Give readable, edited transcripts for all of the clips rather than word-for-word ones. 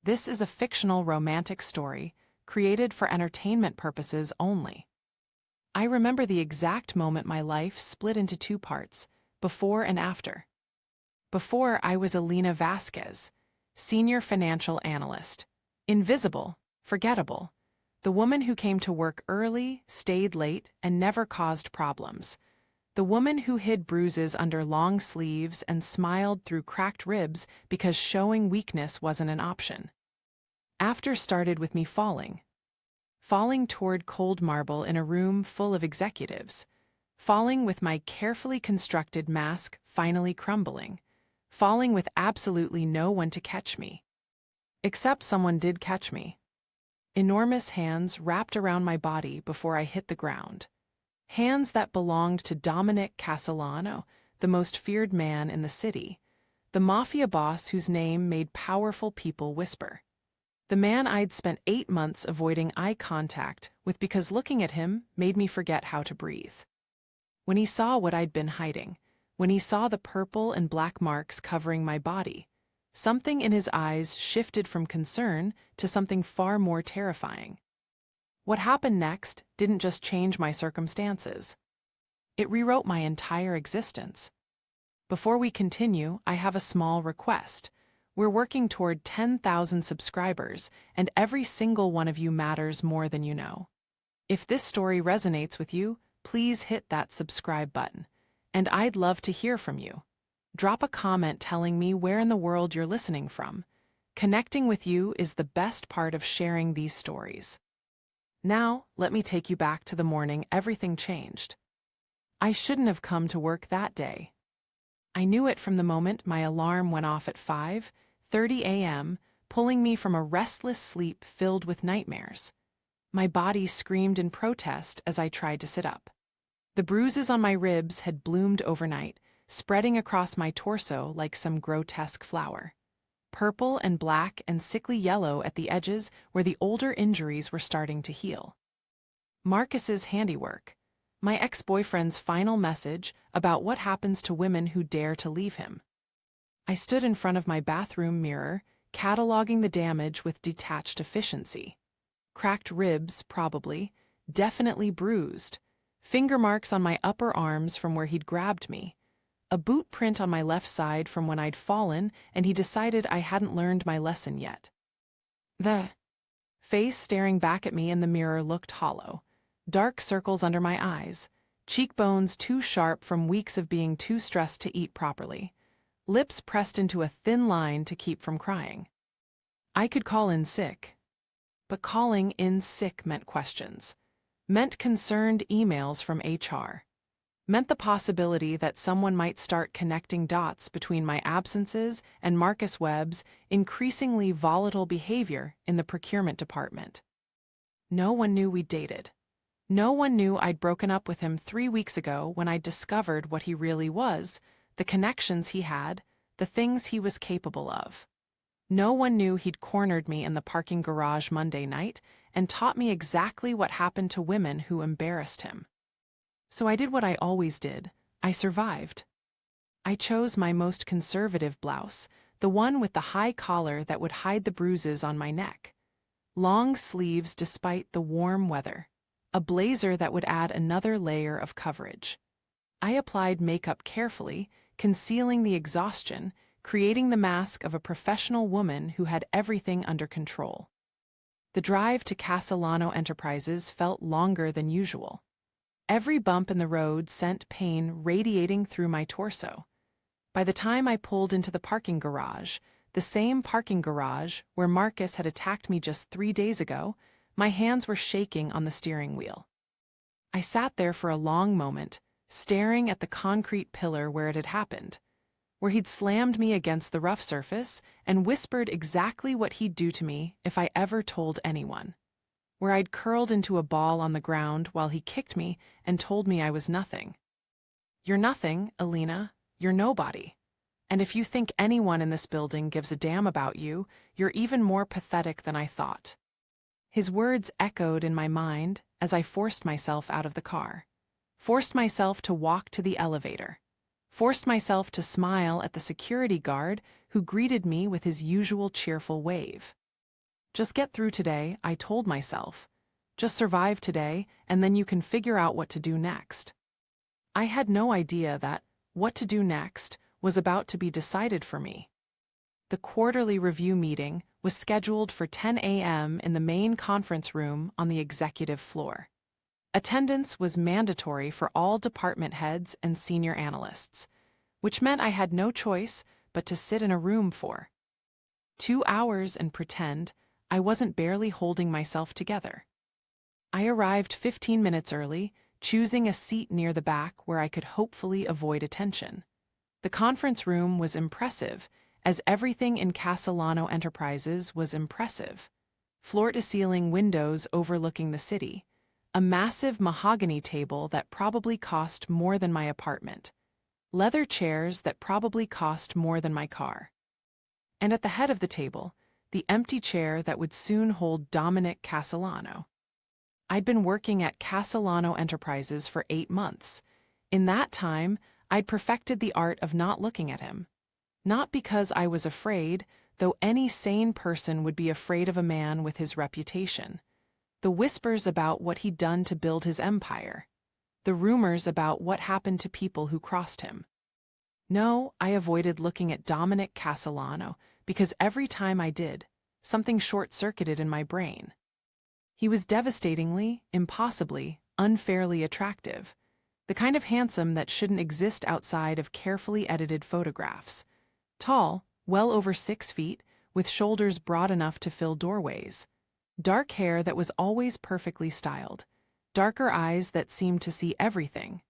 This is a fictional romantic story created for entertainment purposes only. I remember the exact moment my life split into two parts, before and after. Before, I was Elena Vasquez, senior financial analyst. Invisible, forgettable. The woman who came to work early, stayed late, and never caused problems. The woman who hid bruises under long sleeves and smiled through cracked ribs because showing weakness wasn't an option. After started with me falling toward cold marble in a room full of executives, falling with my carefully constructed mask finally crumbling, falling with absolutely no one to catch me. Except someone did catch me. Enormous hands wrapped around my body before I hit the ground. Hands that belonged to Dominic Castellano, the most feared man in the city, the MAFIA boss whose name made powerful people whisper. The man I'd spent 8 months avoiding eye contact with because looking at him made me forget how to breathe. When he saw what I'd been hiding, when he saw the purple and black marks covering my body, something in his eyes shifted from concern to something far more terrifying. What happened next didn't just change my circumstances. It rewrote my entire existence. Before we continue, I have a small request. We're working toward 10,000 subscribers, and every single one of you matters more than you know. If this story resonates with you, please hit that subscribe button. And I'd love to hear from you. Drop a comment telling me where in the world you're listening from. Connecting with you is the best part of sharing these stories. Now, let me take you back to the morning everything changed. I shouldn't have come to work that day. I knew it from the moment my alarm went off at 5:30 a.m., pulling me from a restless sleep filled with nightmares. My body screamed in protest as I tried to sit up. The bruises on my ribs had bloomed overnight, spreading across my torso like some grotesque flower. Purple and black and sickly yellow at the edges where the older injuries were starting to heal. Marcus's handiwork. My ex-boyfriend's final message about what happens to women who dare to leave him. I stood in front of my bathroom mirror, cataloging the damage with detached efficiency. Cracked ribs, probably, definitely bruised. Finger marks on my upper arms from where he'd grabbed me. A boot print on my left side from when I'd fallen and he decided I hadn't learned my lesson yet. The face staring back at me in the mirror looked hollow. Dark circles under my eyes, cheekbones too sharp from weeks of being too stressed to eat properly, lips pressed into a thin line to keep from crying. I could call in sick, but calling in sick meant questions, meant concerned emails from HR, meant the possibility that someone might start connecting dots between my absences and Marcus Webb's increasingly volatile behavior in the procurement department. No one knew we dated. No one knew I'd broken up with him 3 weeks ago when I discovered what he really was, the connections he had, the things he was capable of. No one knew he'd cornered me in the parking garage Monday night and taught me exactly what happened to women who embarrassed him. So I did what I always did. I survived. I chose my most conservative blouse, the one with the high collar that would hide the bruises on my neck. Long sleeves despite the warm weather. A blazer that would add another layer of coverage. I applied makeup carefully, concealing the exhaustion, creating the mask of a professional woman who had everything under control. The drive to Castellano Enterprises felt longer than usual. Every bump in the road sent pain radiating through my torso. By the time I pulled into the parking garage, the same parking garage where Marcus had attacked me just 3 days ago, my hands were shaking on the steering wheel. I sat there for a long moment, staring at the concrete pillar where it had happened, where he'd slammed me against the rough surface and whispered exactly what he'd do to me if I ever told anyone, where I'd curled into a ball on the ground while he kicked me and told me I was nothing. You're nothing, Elena. You're nobody. And if you think anyone in this building gives a damn about you, you're even more pathetic than I thought. His words echoed in my mind as I forced myself out of the car, forced myself to walk to the elevator, forced myself to smile at the security guard who greeted me with his usual cheerful wave. Just get through today, I told myself. Just survive today, and then you can figure out what to do next. I had no idea that what to do next was about to be decided for me. The quarterly review meeting was scheduled for 10 a.m. in the main conference room on the executive floor. Attendance was mandatory for all department heads and senior analysts, which meant I had no choice but to sit in a room for 2 hours and pretend I wasn't barely holding myself together. I arrived 15 minutes early, choosing a seat near the back where I could hopefully avoid attention. The conference room was impressive, as everything in Castellano Enterprises was impressive. Floor-to-ceiling windows overlooking the city, a massive mahogany table that probably cost more than my apartment, leather chairs that probably cost more than my car. And at the head of the table, the empty chair that would soon hold Dominic Castellano. I'd been working at Castellano Enterprises for 8 months. In that time, I'd perfected the art of not looking at him. Not because I was afraid, though any sane person would be afraid of a man with his reputation. The whispers about what he'd done to build his empire. The rumors about what happened to people who crossed him. No, I avoided looking at Dominic Castellano because every time I did, something short-circuited in my brain. He was devastatingly, impossibly, unfairly attractive. The kind of handsome that shouldn't exist outside of carefully edited photographs. Tall, well over 6 feet, with shoulders broad enough to fill doorways. Dark hair that was always perfectly styled. Darker eyes that seemed to see everything.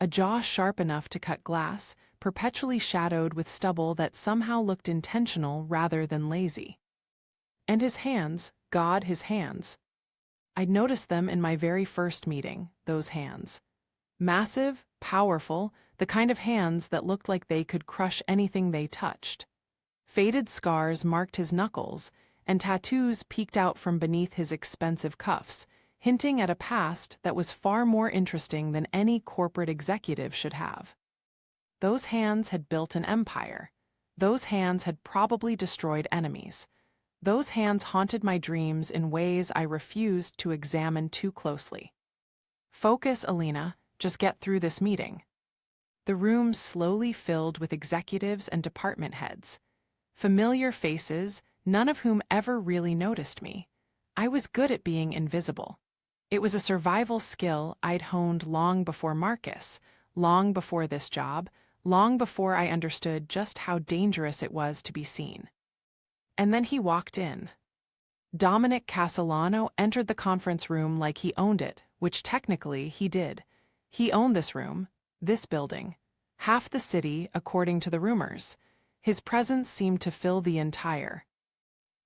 A jaw sharp enough to cut glass, perpetually shadowed with stubble that somehow looked intentional rather than lazy. And his hands, God, his hands. I'd noticed them in my very first meeting, those hands. Massive, powerful, the kind of hands that looked like they could crush anything they touched. Faded scars marked his knuckles, and tattoos peeked out from beneath his expensive cuffs, hinting at a past that was far more interesting than any corporate executive should have. Those hands had built an empire. Those hands had probably destroyed enemies. Those hands haunted my dreams in ways I refused to examine too closely. Focus, Elena, just get through this meeting. The room slowly filled with executives and department heads. Familiar faces, none of whom ever really noticed me. I was good at being invisible. It was a survival skill I'd honed long before Marcus, long before this job, long before I understood just how dangerous it was to be seen. And then he walked in. Dominic Castellano entered the conference room like he owned it, which technically he did. He owned this room, this building, half the city according to the rumors. His presence seemed to fill the entire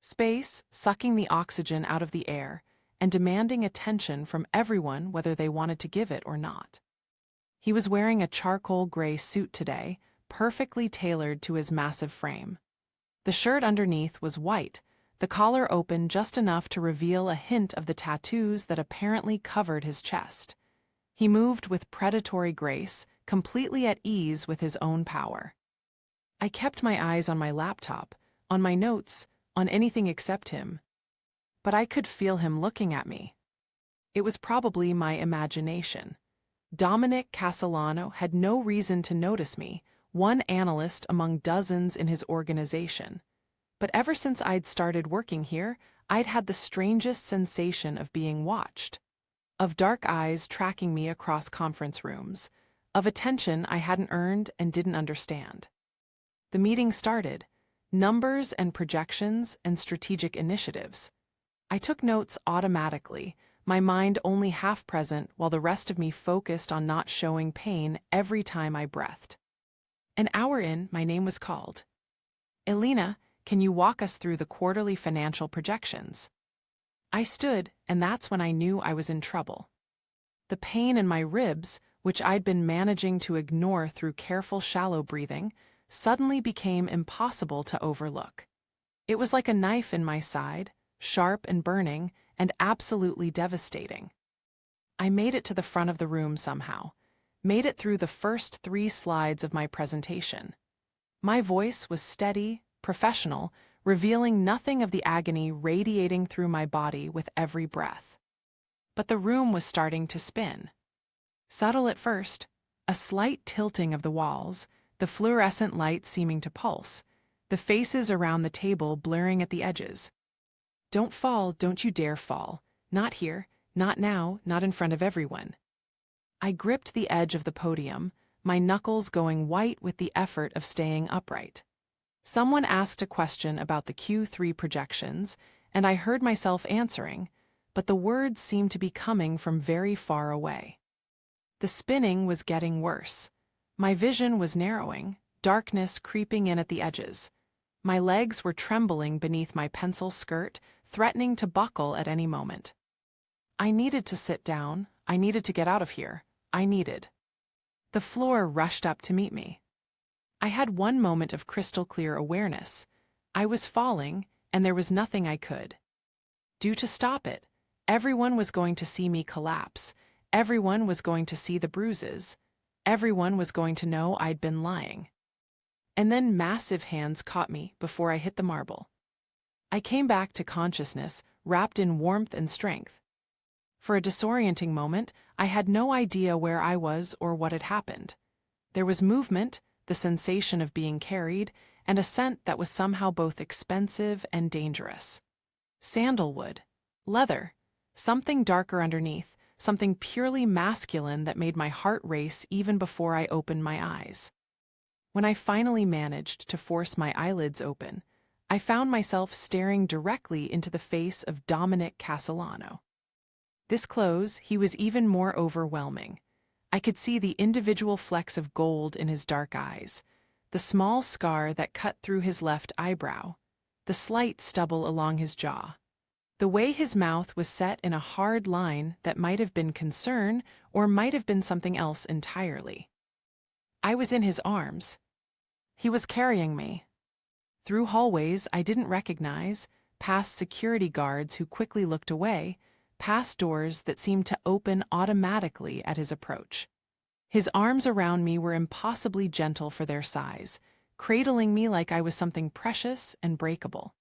space, sucking the oxygen out of the air, and demanding attention from everyone whether they wanted to give it or not. He was wearing a charcoal gray suit today, perfectly tailored to his massive frame. The shirt underneath was white, the collar open just enough to reveal a hint of the tattoos that apparently covered his chest. He moved with predatory grace, completely at ease with his own power. I kept my eyes on my laptop, on my notes, on anything except him. But I could feel him looking at me. It was probably my imagination. Dominic Castellano had no reason to notice me, one analyst among dozens in his organization. But ever since I'd started working here, I'd had the strangest sensation of being watched. Of dark eyes tracking me across conference rooms. Of attention I hadn't earned and didn't understand. The meeting started. Numbers and projections and strategic initiatives. I took notes automatically, my mind only half present while the rest of me focused on not showing pain every time I breathed. An hour in, my name was called. Elena, can you walk us through the quarterly financial projections? I stood, and that's when I knew I was in trouble. The pain in my ribs, which I'd been managing to ignore through careful shallow breathing, suddenly became impossible to overlook. It was like a knife in my side, sharp and burning, and absolutely devastating. I made it to the front of the room somehow, made it through the first 3 slides of my presentation. My voice was steady, professional, revealing nothing of the agony radiating through my body with every breath. But the room was starting to spin. Subtle at first, a slight tilting of the walls, the fluorescent light seeming to pulse, the faces around the table blurring at the edges. "Don't fall, don't you dare fall. Not here, not now, not in front of everyone." I gripped the edge of the podium, my knuckles going white with the effort of staying upright. Someone asked a question about the Q3 projections, and I heard myself answering, but the words seemed to be coming from very far away. The spinning was getting worse. My vision was narrowing, darkness creeping in at the edges. My legs were trembling beneath my pencil skirt, threatening to buckle at any moment. I needed to sit down. I needed to get out of here. The floor rushed up to meet me. I had one moment of crystal-clear awareness. I was falling, and there was nothing I could do to stop it. Everyone was going to see me collapse. Everyone was going to see the bruises. Everyone was going to know I'd been lying. And then massive hands caught me before I hit the marble. I came back to consciousness, wrapped in warmth and strength. For a disorienting moment, I had no idea where I was or what had happened. There was movement, the sensation of being carried, and a scent that was somehow both expensive and dangerous. Sandalwood, leather, something darker underneath, something purely masculine that made my heart race even before I opened my eyes. When I finally managed to force my eyelids open, I found myself staring directly into the face of Dominic Castellano. This close, he was even more overwhelming. I could see the individual flecks of gold in his dark eyes, the small scar that cut through his left eyebrow, the slight stubble along his jaw. The way his mouth was set in a hard line that might have been concern or might have been something else entirely. I was in his arms. He was carrying me. Through hallways I didn't recognize, past security guards who quickly looked away, past doors that seemed to open automatically at his approach. His arms around me were impossibly gentle for their size, cradling me like I was something precious and breakable.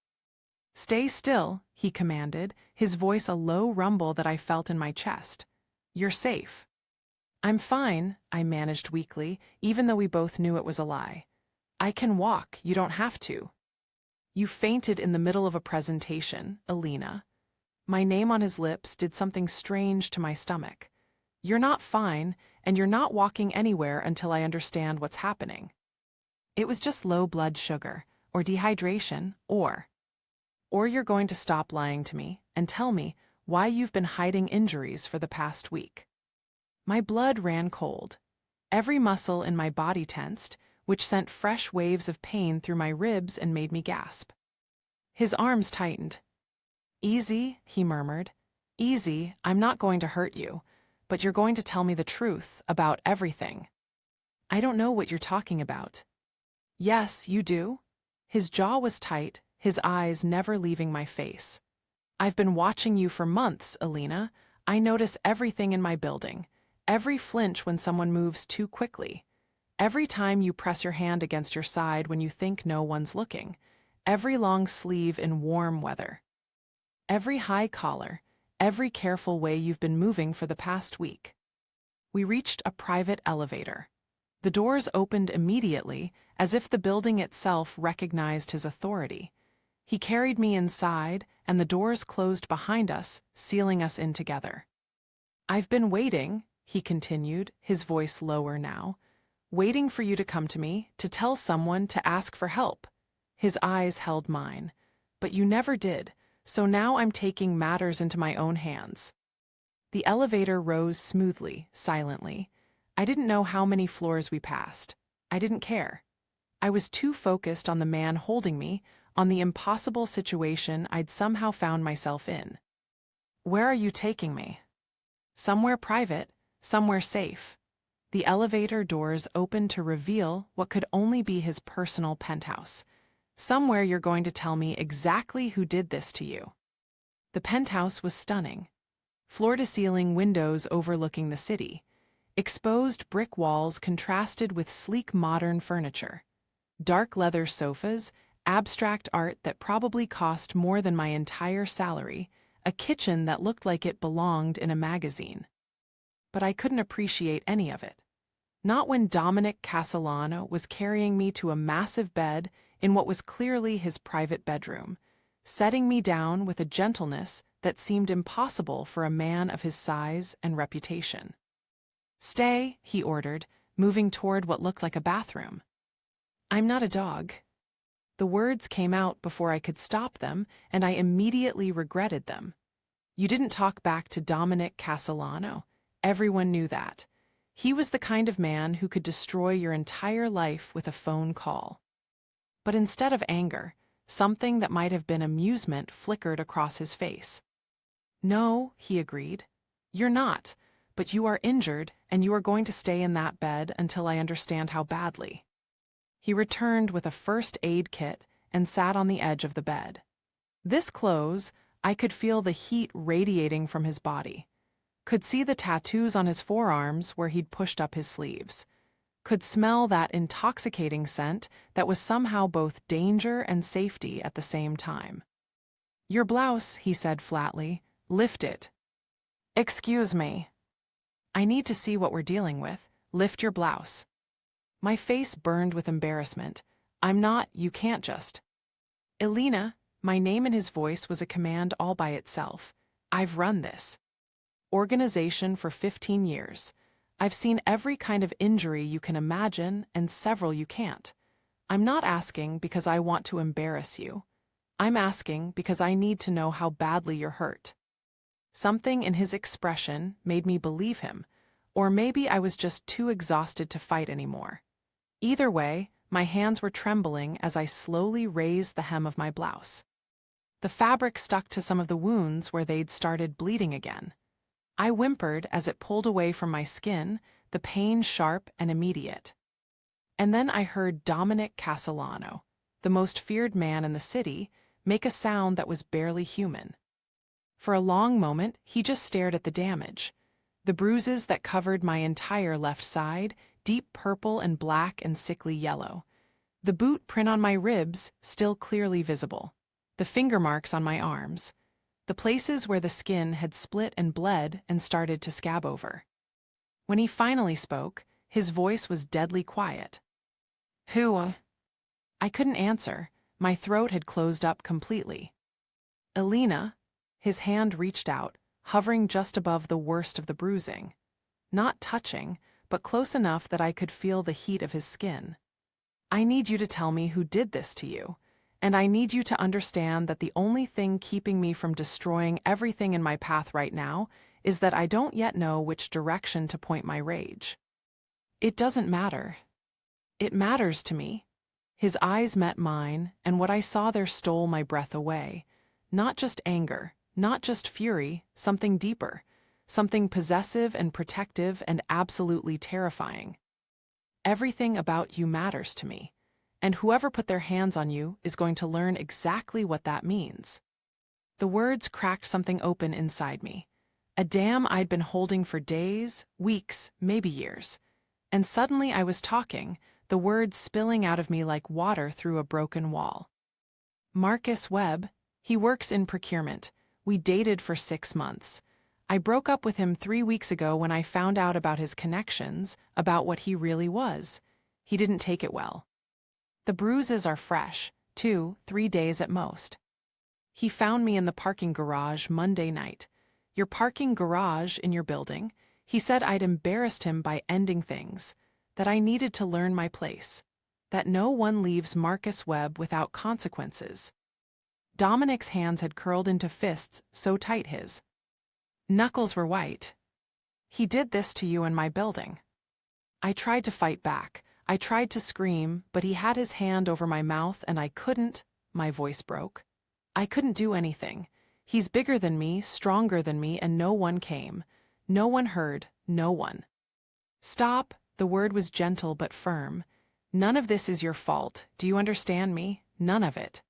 "Stay still," he commanded, his voice a low rumble that I felt in my chest. "You're safe." "I'm fine," I managed weakly, even though we both knew it was a lie. "I can walk, you don't have to." "You fainted in the middle of a presentation, Elena." My name on his lips did something strange to my stomach. "You're not fine, and you're not walking anywhere until I understand what's happening." It was just low blood sugar, or dehydration, or you're going to stop lying to me and tell me why you've been hiding injuries for the past week. My blood ran cold. Every muscle in my body tensed, which sent fresh waves of pain through my ribs and made me gasp. His arms tightened. "Easy," he murmured. "Easy, I'm not going to hurt you, but you're going to tell me the truth about everything." "I don't know what you're talking about." "Yes, you do." His jaw was tight, his eyes never leaving my face. "I've been watching you for months, Elena. I notice everything in my building, every flinch when someone moves too quickly, every time you press your hand against your side when you think no one's looking, every long sleeve in warm weather, every high collar, every careful way you've been moving for the past week." We reached a private elevator. The doors opened immediately, as if the building itself recognized his authority. He carried me inside, and the doors closed behind us, sealing us in together. "I've been waiting," he continued, his voice lower now, "waiting for you to come to me, to tell someone, to ask for help." His eyes held mine. "But you never did, so now I'm taking matters into my own hands." The elevator rose smoothly, silently. I didn't know how many floors we passed. I didn't care. I was too focused on the man holding me, on the impossible situation I'd somehow found myself in. "Where are you taking me?" "Somewhere private, somewhere safe." The elevator doors opened to reveal what could only be his personal penthouse. "Somewhere you're going to tell me exactly who did this to you." The penthouse was stunning. Floor-to-ceiling windows overlooking the city. Exposed brick walls contrasted with sleek modern furniture. Dark leather sofas, abstract art that probably cost more than my entire salary, a kitchen that looked like it belonged in a magazine. But I couldn't appreciate any of it. Not when Dominic Castellano was carrying me to a massive bed in what was clearly his private bedroom, setting me down with a gentleness that seemed impossible for a man of his size and reputation. "Stay," he ordered, moving toward what looked like a bathroom. "I'm not a dog." The words came out before I could stop them, and I immediately regretted them. You didn't talk back to Dominic Castellano. Everyone knew that. He was the kind of man who could destroy your entire life with a phone call. But instead of anger, something that might have been amusement flickered across his face. "No," he agreed. "You're not, but you are injured, and you are going to stay in that bed until I understand how badly." He returned with a first aid kit and sat on the edge of the bed. This close, I could feel the heat radiating from his body. Could see the tattoos on his forearms where he'd pushed up his sleeves. Could smell that intoxicating scent that was somehow both danger and safety at the same time. "Your blouse," he said flatly. "Lift it." "Excuse me." "I need to see what we're dealing with. Lift your blouse." My face burned with embarrassment. "I'm not, you can't just." "Elena," my name in his voice was a command all by itself. "I've run this organization for 15 years. I've seen every kind of injury you can imagine and several you can't. I'm not asking because I want to embarrass you. I'm asking because I need to know how badly you're hurt." Something in his expression made me believe him, or maybe I was just too exhausted to fight anymore. Either way, my hands were trembling as I slowly raised the hem of my blouse. The fabric stuck to some of the wounds where they'd started bleeding again. I whimpered as it pulled away from my skin, the pain sharp and immediate. And then I heard Dominic Castellano, the most feared man in the city, make a sound that was barely human. For a long moment, he just stared at the damage. The bruises that covered my entire left side, deep purple and black and sickly yellow. The boot print on my ribs, still clearly visible. The finger marks on my arms. The places where the skin had split and bled and started to scab over. When he finally spoke, his voice was deadly quiet. "Who?" I couldn't answer. My throat had closed up completely. "Elena." His hand reached out, hovering just above the worst of the bruising. Not touching, but close enough that I could feel the heat of his skin. "I need you to tell me who did this to you. And I need you to understand that the only thing keeping me from destroying everything in my path right now is that I don't yet know which direction to point my rage." "It doesn't matter." "It matters to me." His eyes met mine, and what I saw there stole my breath away. Not just anger, not just fury, something deeper, something possessive and protective and absolutely terrifying. "Everything about you matters to me. And whoever put their hands on you is going to learn exactly what that means." The words cracked something open inside me. A dam I'd been holding for days, weeks, maybe years. And suddenly I was talking, the words spilling out of me like water through a broken wall. "Marcus Webb, he works in procurement. We dated for 6 months. I broke up with him 3 weeks ago when I found out about his connections, about what he really was. He didn't take it well. The bruises are fresh, 2-3 days at most. He found me in the parking garage Monday night. Your parking garage in your building. He said I'd embarrassed him by ending things, that I needed to learn my place, that no one leaves Marcus Webb without consequences." Dominic's hands had curled into fists so tight his knuckles were white. "He did this to you in my building." I tried to fight back. I tried to scream, but he had his hand over my mouth and I couldn't. My voice broke. I couldn't do anything. He's bigger than me, stronger than me, and no one came. No one heard, no one. "Stop," the word was gentle but firm. "None of this is your fault. Do you understand me? None of it."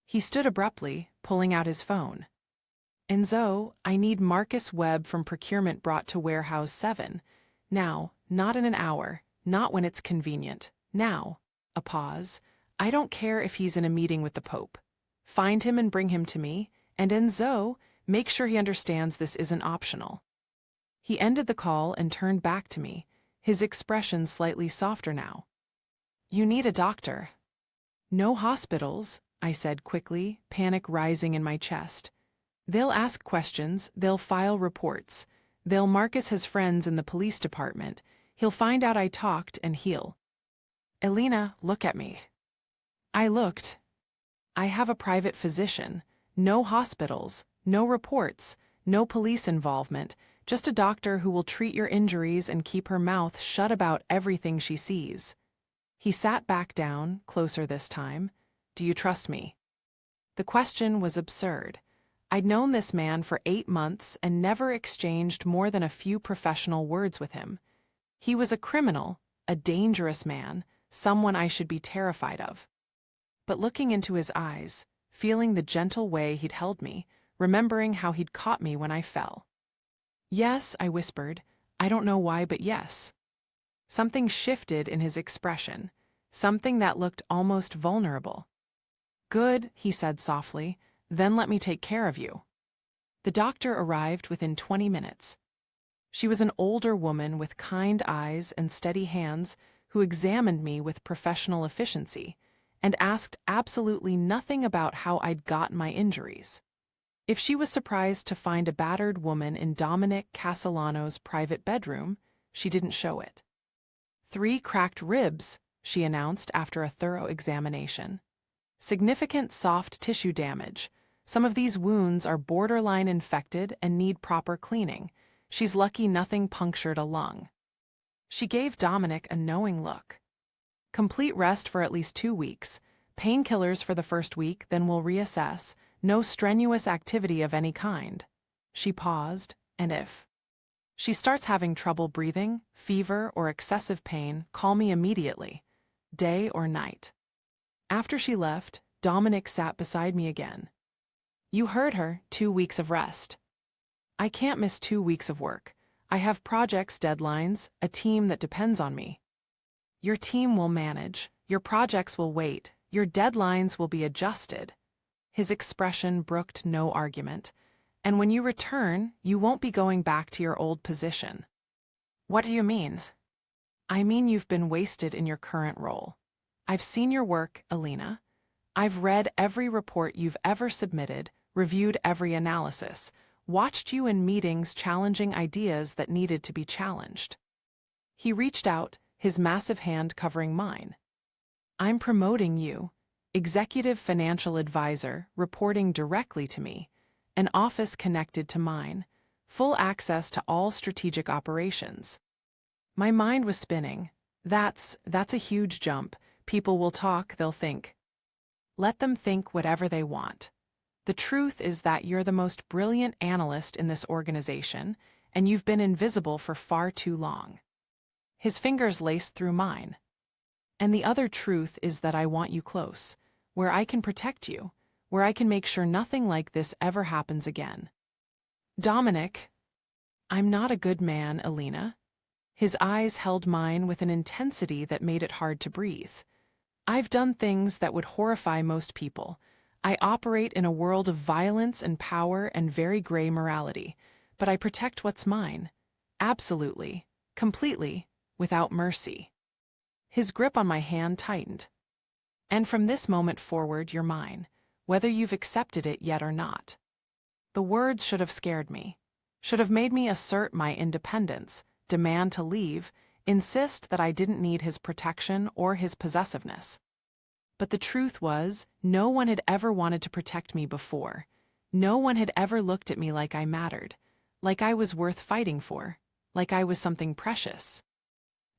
He stood abruptly, pulling out his phone. "Enzo, I need Marcus Webb from procurement brought to Warehouse 7. Now, not in an hour. Not when it's convenient. Now." A pause. I don't care if he's in a meeting with the Pope. Find him and bring him to me, and Enzo, make sure he understands this isn't optional." He ended the call and turned back to me, his expression slightly softer now. "You need a doctor." "No hospitals," I said quickly, panic rising in my chest. "They'll ask questions, they'll file reports. They'll Marcus his friends in the police department. He'll find out I talked and he'll." "Elena, look at me." I looked. "I have a private physician. No hospitals, no reports, no police involvement, just a doctor who will treat your injuries and keep her mouth shut about everything she sees." He sat back down, closer this time. "Do you trust me?" The question was absurd. I'd known this man for 8 months and never exchanged more than a few professional words with him. He was a criminal, a dangerous man, someone I should be terrified of. But looking into his eyes, feeling the gentle way he'd held me, remembering how he'd caught me when I fell. "Yes," I whispered. "I don't know why, but yes." Something shifted in his expression, something that looked almost vulnerable. "Good," he said softly, "then let me take care of you." The doctor arrived within 20 minutes. She was an older woman with kind eyes and steady hands who examined me with professional efficiency and asked absolutely nothing about how I'd gotten my injuries. If she was surprised to find a battered woman in Dominic Castellano's private bedroom, she didn't show it. 3 cracked ribs," she announced after a thorough examination. "Significant soft tissue damage. Some of these wounds are borderline infected and need proper cleaning. She's lucky nothing punctured a lung." She gave Dominic a knowing look. "Complete rest for at least 2 weeks. Painkillers for the first week, then we'll reassess. No strenuous activity of any kind." She paused, and if she starts having trouble breathing, fever, or excessive pain, call me immediately, day or night. After she left, Dominic sat beside me again. "You heard her, 2 weeks of rest." "I can't miss 2 weeks of work. I have projects, deadlines, a team that depends on me." "Your team will manage. Your projects will wait. Your deadlines will be adjusted." His expression brooked no argument. "And when you return, you won't be going back to your old position." "What do you mean?" "I mean you've been wasted in your current role. I've seen your work, Elena. I've read every report you've ever submitted, reviewed every analysis, watched you in meetings challenging ideas that needed to be challenged." He reached out, his massive hand covering mine. "I'm promoting you, executive financial advisor, reporting directly to me, an office connected to mine, full access to all strategic operations." My mind was spinning. That's a huge jump. People will talk, they'll think. Let them think whatever they want. The truth is that you're the most brilliant analyst in this organization, and you've been invisible for far too long. His fingers laced through mine. "And the other truth is that I want you close, where I can protect you, where I can make sure nothing like this ever happens again." "Dominic." "I'm not a good man, Elena." His eyes held mine with an intensity that made it hard to breathe. "I've done things that would horrify most people. I operate in a world of violence and power and very gray morality, but I protect what's mine. Absolutely, completely, without mercy." His grip on my hand tightened. "And from this moment forward, you're mine, whether you've accepted it yet or not." The words should have scared me, should have made me assert my independence, demand to leave, insist that I didn't need his protection or his possessiveness. But the truth was, no one had ever wanted to protect me before. No one had ever looked at me like I mattered, like I was worth fighting for, like I was something precious.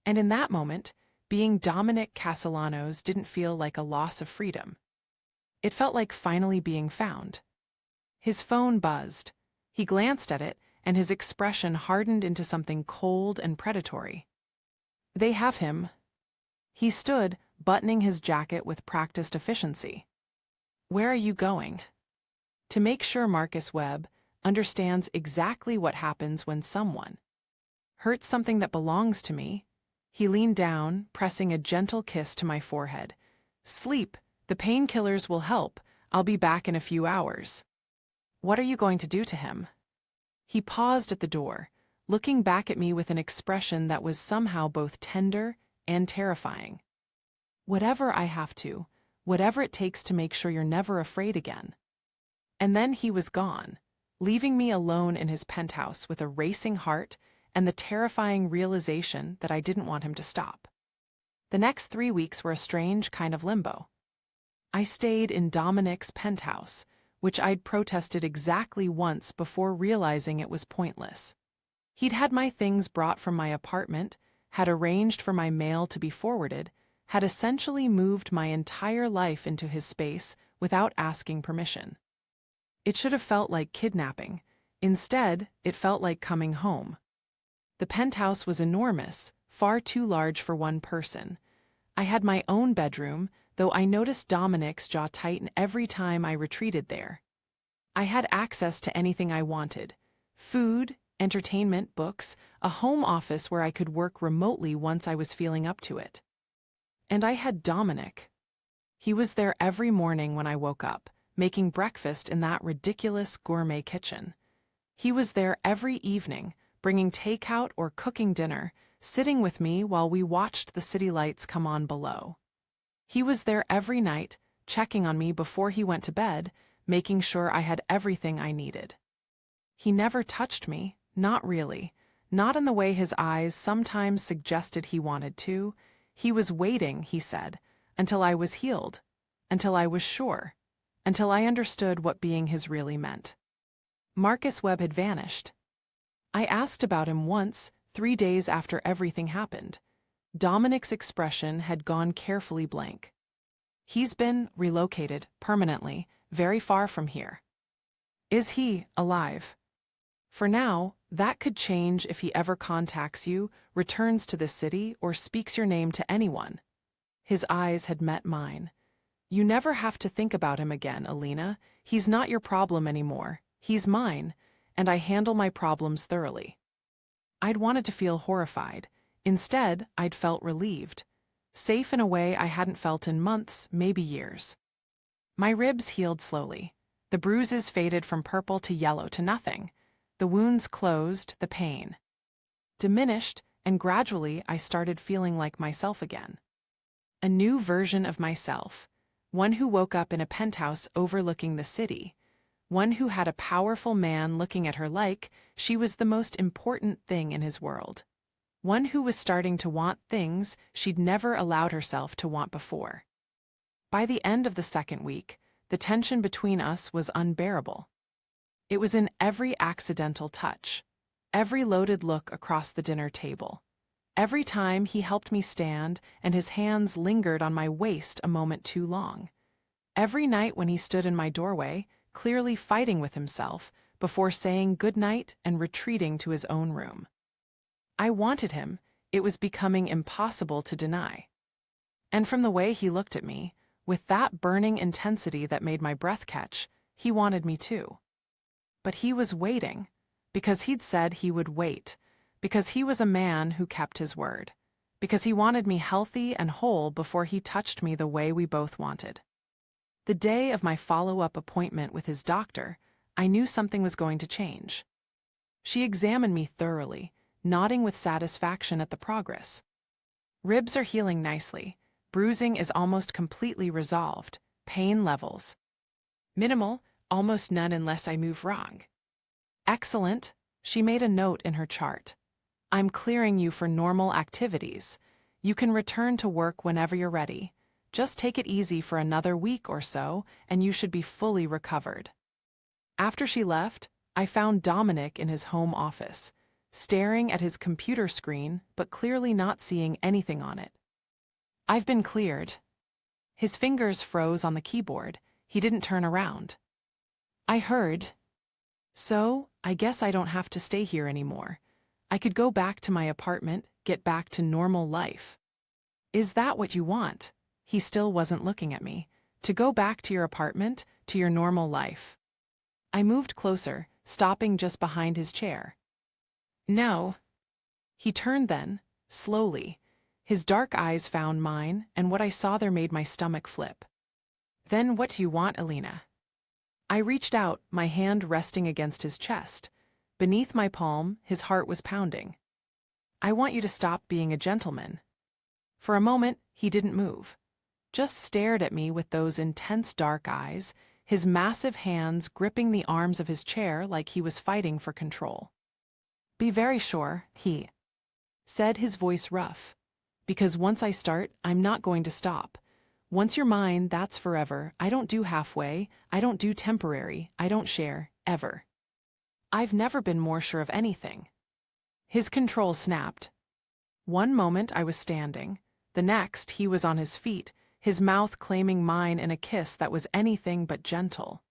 And in that moment, being Dominic Castellano's didn't feel like a loss of freedom. It felt like finally being found. His phone buzzed. He glanced at it, and his expression hardened into something cold and predatory. "They have him." He stood, buttoning his jacket with practiced efficiency. "Where are you going?" "To make sure Marcus Webb understands exactly what happens when someone hurts something that belongs to me." He leaned down, pressing a gentle kiss to my forehead. Sleep. The painkillers will help. I'll be back in a few hours. What are you going to do to him? He paused at the door, looking back at me with an expression that was somehow both tender and terrifying. Whatever I have to, whatever it takes to make sure you're never afraid again. And then he was gone, leaving me alone in his penthouse with a racing heart and the terrifying realization that I didn't want him to stop. The next 3 weeks were a strange kind of limbo. I stayed in Dominic's penthouse, which I'd protested exactly once before realizing it was pointless. He'd had my things brought from my apartment, had arranged for my mail to be forwarded, had essentially moved my entire life into his space without asking permission. It should have felt like kidnapping. Instead, it felt like coming home. The penthouse was enormous, far too large for one person. I had my own bedroom, though I noticed Dominic's jaw tighten every time I retreated there. I had access to anything I wanted: food, entertainment, books, a home office where I could work remotely once I was feeling up to it. And I had Dominic. He was there every morning when I woke up, making breakfast in that ridiculous gourmet kitchen. He was there every evening, bringing takeout or cooking dinner, sitting with me while we watched the city lights come on below. He was there every night, checking on me before he went to bed, making sure I had everything I needed. He never touched me, not really, not in the way his eyes sometimes suggested he wanted to. He was waiting, he said, until I was healed, until I was sure, until I understood what being his really meant. Marcus Webb had vanished. I asked about him once, 3 days after everything happened. Dominic's expression had gone carefully blank. He's been relocated permanently, very far from here. Is he alive? For now, that could change if he ever contacts you, returns to the city, or speaks your name to anyone. His eyes had met mine. You never have to think about him again, Elena. He's not your problem anymore. He's mine, and I handle my problems thoroughly. I'd wanted to feel horrified. Instead, I'd felt relieved. Safe in a way I hadn't felt in months, maybe years. My ribs healed slowly. The bruises faded from purple to yellow to nothing. The wounds closed, the pain diminished, and gradually I started feeling like myself again. A new version of myself, one who woke up in a penthouse overlooking the city, one who had a powerful man looking at her like she was the most important thing in his world, one who was starting to want things she'd never allowed herself to want before. By the end of the second week, the tension between us was unbearable. It was in every accidental touch, every loaded look across the dinner table, every time he helped me stand and his hands lingered on my waist a moment too long, every night when he stood in my doorway, clearly fighting with himself, before saying goodnight and retreating to his own room. I wanted him. It was becoming impossible to deny. And from the way he looked at me, with that burning intensity that made my breath catch, he wanted me too. But he was waiting, because he'd said he would wait, because he was a man who kept his word, because he wanted me healthy and whole before he touched me the way we both wanted. The day of my follow-up appointment with his doctor, I knew something was going to change. She examined me thoroughly, nodding with satisfaction at the progress. Ribs are healing nicely. Bruising is almost completely resolved. Pain levels minimal, almost none unless I move wrong. Excellent, she made a note in her chart. I'm clearing you for normal activities. You can return to work whenever you're ready. Just take it easy for another week or so, and you should be fully recovered. After she left, I found Dominic in his home office, staring at his computer screen but clearly not seeing anything on it. I've been cleared. His fingers froze on the keyboard. He didn't turn around. I heard. So, I guess I don't have to stay here anymore. I could go back to my apartment, get back to normal life. Is that what you want? He still wasn't looking at me. To go back to your apartment, to your normal life. I moved closer, stopping just behind his chair. No. He turned then, slowly, His dark eyes found mine, and what I saw there made my stomach flip. "Then what do you want, Elena?" I reached out, my hand resting against his chest. Beneath my palm, his heart was pounding. "I want you to stop being a gentleman." For a moment, he didn't move. Just stared at me with those intense dark eyes, his massive hands gripping the arms of his chair like he was fighting for control. "Be very sure," he said, his voice rough. "Because once I start, I'm not going to stop. Once you're mine, that's forever. I don't do halfway, I don't do temporary, I don't share, ever. I've never been more sure of anything." His control snapped. One moment I was standing, the next he was on his feet, his mouth claiming mine in a kiss that was anything but gentle.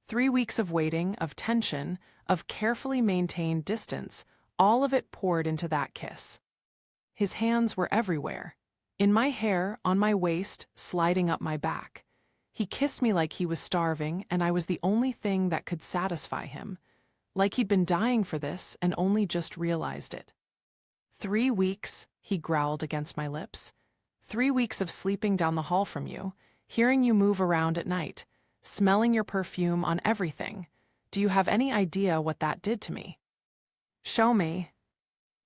3 weeks of waiting, of tension, of carefully maintained distance, all of it poured into that kiss. His hands were everywhere. In my hair, on my waist, sliding up my back. He kissed me like he was starving, and I was the only thing that could satisfy him. Like he'd been dying for this and only just realized it. 3 weeks, he growled against my lips. 3 weeks of sleeping down the hall from you, hearing you move around at night, smelling your perfume on everything. Do you have any idea what that did to me? Show me.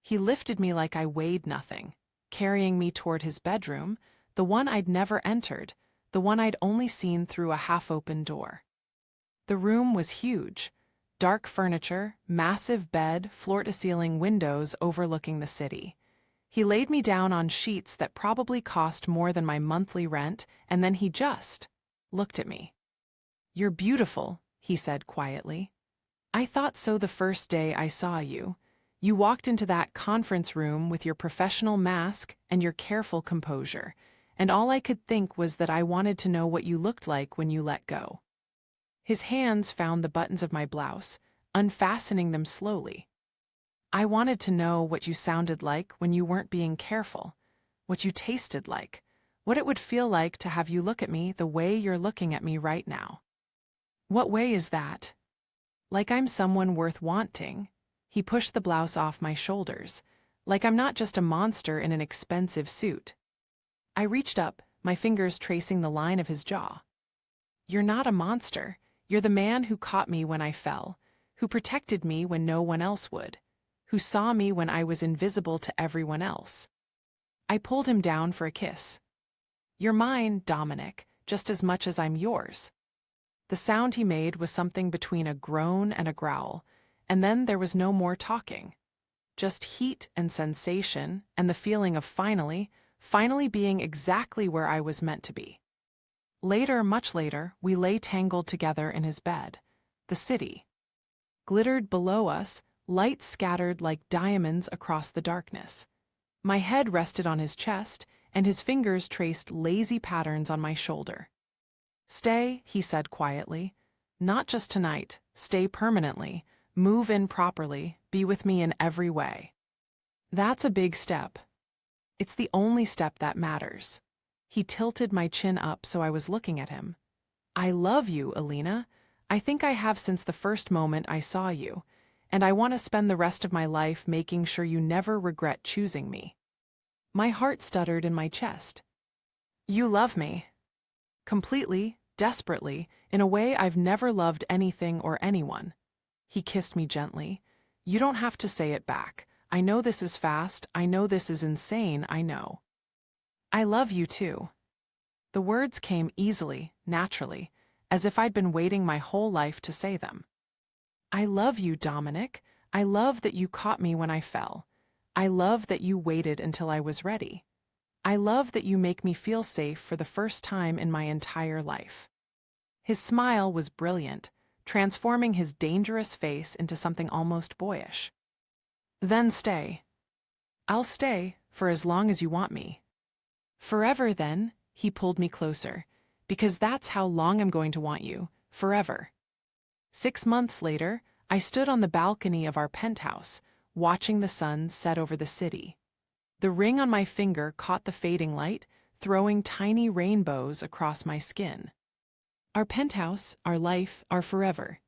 He lifted me like I weighed nothing, carrying me toward his bedroom, the one I'd never entered, the one I'd only seen through a half-open door. The room was huge. Dark furniture, massive bed, floor-to-ceiling windows overlooking the city. He laid me down on sheets that probably cost more than my monthly rent, and then he just looked at me. "You're beautiful," he said quietly. "I thought so the first day I saw you. You walked into that conference room with your professional mask and your careful composure, and all I could think was that I wanted to know what you looked like when you let go." His hands found the buttons of my blouse, unfastening them slowly. "I wanted to know what you sounded like when you weren't being careful, what you tasted like, what it would feel like to have you look at me the way you're looking at me right now." "What way is that?" "Like I'm someone worth wanting." He pushed the blouse off my shoulders, "like I'm not just a monster in an expensive suit." I reached up, my fingers tracing the line of his jaw. "You're not a monster. You're the man who caught me when I fell, who protected me when no one else would, who saw me when I was invisible to everyone else." I pulled him down for a kiss. "You're mine, Dominic, just as much as I'm yours." The sound he made was something between a groan and a growl, and then there was no more talking. Just heat and sensation and the feeling of finally being exactly where I was meant to be. Later, much later, we lay tangled together in his bed. The city glittered below us, light scattered like diamonds across the darkness. My head rested on his chest, and his fingers traced lazy patterns on my shoulder. "Stay," he said quietly. "Not just tonight, stay permanently, move in properly, be with me in every way." That's a big step. It's the only step that matters. He tilted my chin up so I was looking at him. "I love you, Elena. I think I have since the first moment I saw you, and I want to spend the rest of my life making sure you never regret choosing me." My heart stuttered in my chest. "You love me." "Completely, desperately, in a way I've never loved anything or anyone." He kissed me gently. "You don't have to say it back. I know this is fast, I know this is insane, I know. I love you too." The words came easily, naturally, as if I'd been waiting my whole life to say them. "I love you, Dominic. I love that you caught me when I fell. I love that you waited until I was ready. I love that you make me feel safe for the first time in my entire life." His smile was brilliant, transforming his dangerous face into something almost boyish. "Then stay." "I'll stay, for as long as you want me." "Forever, then," he pulled me closer, "because that's how long I'm going to want you, forever." 6 months later, I stood on the balcony of our penthouse, watching the sun set over the city. The ring on my finger caught the fading light, throwing tiny rainbows across my skin. Our penthouse, our life, our forever.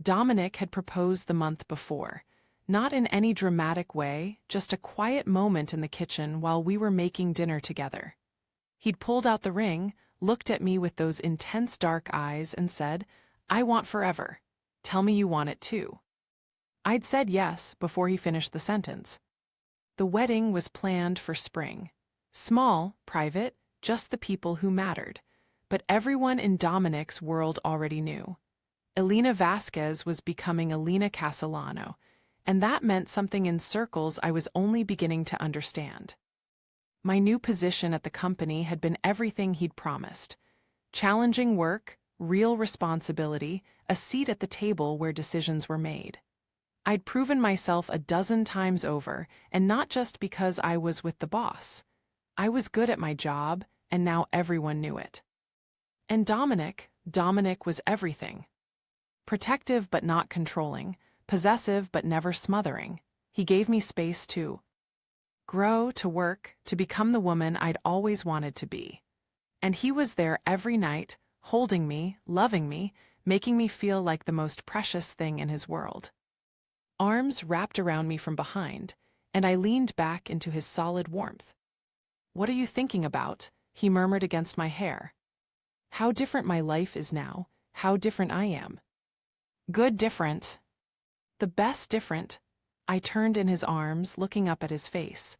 Dominic had proposed the month before. Not in any dramatic way, just a quiet moment in the kitchen while we were making dinner together. He'd pulled out the ring, looked at me with those intense dark eyes, and said, "I want forever. Tell me you want it too." I'd said yes before he finished the sentence. The wedding was planned for spring. Small, private, just the people who mattered. But everyone in Dominic's world already knew. Elena Vasquez was becoming Elena Castellano, and that meant something in circles I was only beginning to understand. My new position at the company had been everything he'd promised. Challenging work, real responsibility, a seat at the table where decisions were made. I'd proven myself a dozen times over, and not just because I was with the boss. I was good at my job, and now everyone knew it. And Dominic was everything. Protective but not controlling, possessive but never smothering. He gave me space to grow, to work, to become the woman I'd always wanted to be. And he was there every night, holding me, loving me, making me feel like the most precious thing in his world. Arms wrapped around me from behind, and I leaned back into his solid warmth. "What are you thinking about?" he murmured against my hair. "How different my life is now, how different I am." "Good different." "The best different." I turned in his arms, looking up at his face.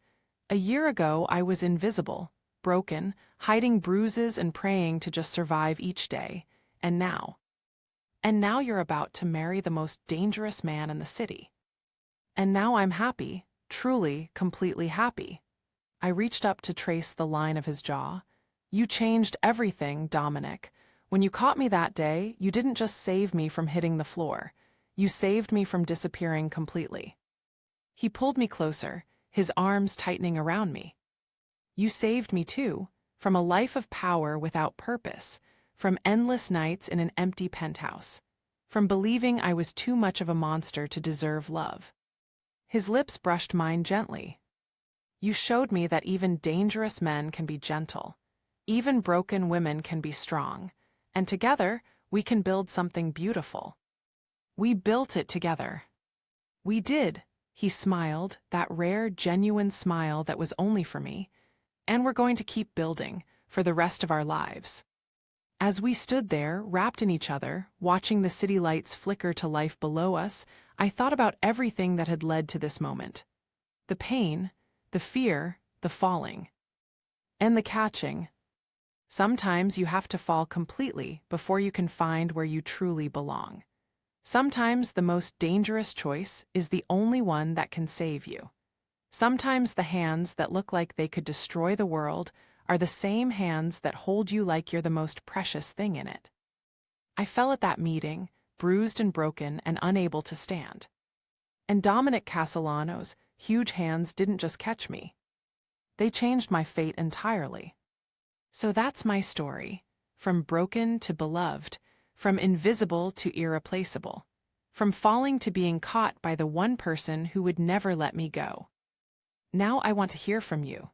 A year ago, I was invisible, broken, hiding bruises and praying to just survive each day. And now you're about to marry the most dangerous man in the city. And now I'm happy, truly, completely happy. I reached up to trace the line of his jaw. "You changed everything, Dominic. When you caught me that day, you didn't just save me from hitting the floor. You saved me from disappearing completely." He pulled me closer, his arms tightening around me. "You saved me too, from a life of power without purpose, from endless nights in an empty penthouse, from believing I was too much of a monster to deserve love." His lips brushed mine gently. "You showed me that even dangerous men can be gentle. Even broken women can be strong. And together, we can build something beautiful." We built it together. "We did," he smiled, that rare, genuine smile that was only for me. "And we're going to keep building, for the rest of our lives." As we stood there, wrapped in each other, watching the city lights flicker to life below us, I thought about everything that had led to this moment. The pain, the fear, the falling. And the catching. Sometimes you have to fall completely before you can find where you truly belong. Sometimes the most dangerous choice is the only one that can save you. Sometimes the hands that look like they could destroy the world are the same hands that hold you like you're the most precious thing in it. I fell at that meeting, bruised and broken and unable to stand. And Dominic Castellano's huge hands didn't just catch me. They changed my fate entirely. So that's my story, from broken to beloved, from invisible to irreplaceable, from falling to being caught by the one person who would never let me go. Now I want to hear from you.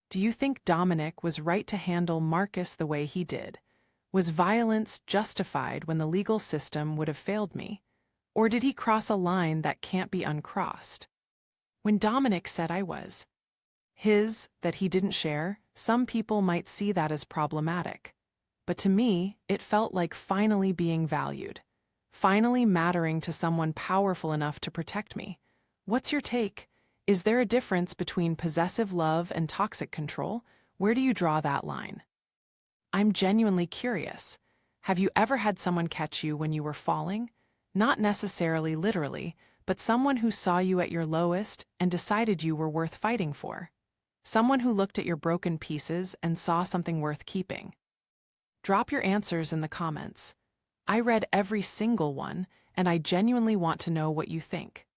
Do you think Dominic was right to handle Marcus the way he did? Was violence justified when the legal system would have failed me? Or did he cross a line that can't be uncrossed? When Dominic said I was his, that he didn't share, some people might see that as problematic. But to me, it felt like finally being valued, finally mattering to someone powerful enough to protect me. What's your take? Is there a difference between possessive love and toxic control? Where do you draw that line? I'm genuinely curious. Have you ever had someone catch you when you were falling? Not necessarily literally, but someone who saw you at your lowest and decided you were worth fighting for. Someone who looked at your broken pieces and saw something worth keeping. Drop your answers in the comments. I read every single one, and I genuinely want to know what you think.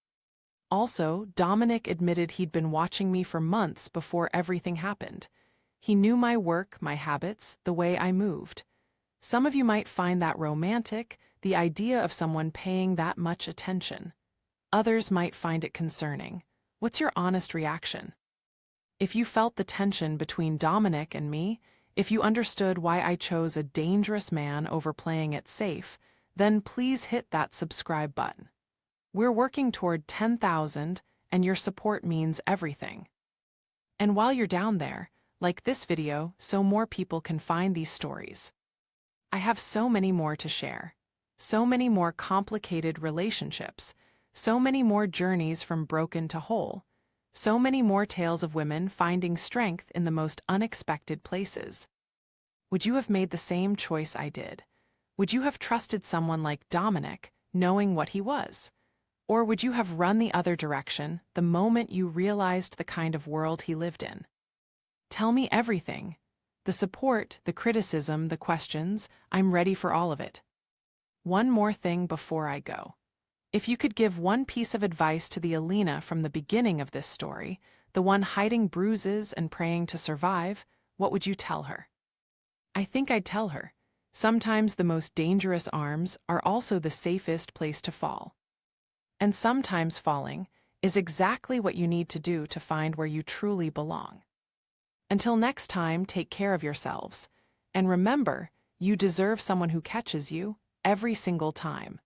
Also, Dominic admitted he'd been watching me for months before everything happened. He knew my work, my habits, the way I moved. Some of you might find that romantic, the idea of someone paying that much attention. Others might find it concerning. What's your honest reaction? If you felt the tension between Dominic and me, if you understood why I chose a dangerous man over playing it safe, then please hit that subscribe button. We're working toward 10,000, and your support means everything. And while you're down there, like this video so more people can find these stories. I have so many more to share. So many more complicated relationships. So many more journeys from broken to whole. So many more tales of women finding strength in the most unexpected places. Would you have made the same choice I did? Would you have trusted someone like Dominic, knowing what he was? Or would you have run the other direction the moment you realized the kind of world he lived in? Tell me everything. The support, the criticism, the questions, I'm ready for all of it. One more thing before I go. If you could give one piece of advice to the Elena from the beginning of this story, the one hiding bruises and praying to survive, what would you tell her? I think I'd tell her, sometimes the most dangerous arms are also the safest place to fall. And sometimes falling is exactly what you need to do to find where you truly belong. Until next time, take care of yourselves. And remember, you deserve someone who catches you every single time.